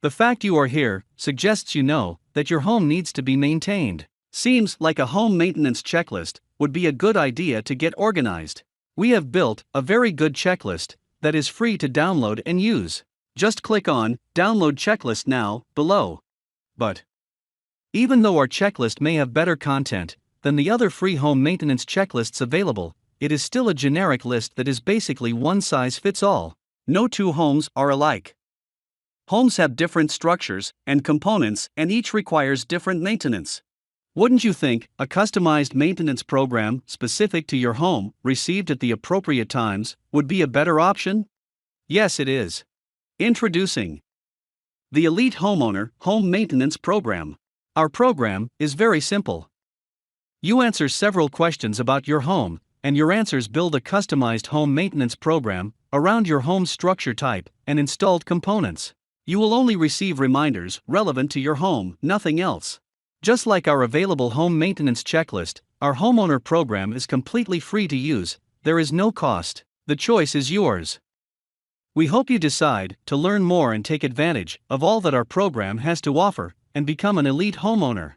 The fact you are here suggests you know that your home needs to be maintained. Seems like a home maintenance checklist would be a good idea to get organized. We have built a very good checklist that is free to download and use. Just click on Download Checklist now below. But even though our checklist may have better content than the other free home maintenance checklists available, it is still a generic list that is basically one size fits all. No two homes are alike. Homes have different structures and components, and each requires different maintenance. Wouldn't you think a customized maintenance program specific to your home, received at the appropriate times, would be a better option? Yes, it is. Introducing the Elite Homeowner Home Maintenance Program. Our program is very simple. You answer several questions about your home, and your answers build a customized home maintenance program around your home's structure type and installed components. You will only receive reminders relevant to your home, nothing else. Just like our available home maintenance checklist, our homeowner program is completely free to use. There is no cost. The choice is yours. We hope you decide to learn more and take advantage of all that our program has to offer and become an elite homeowner.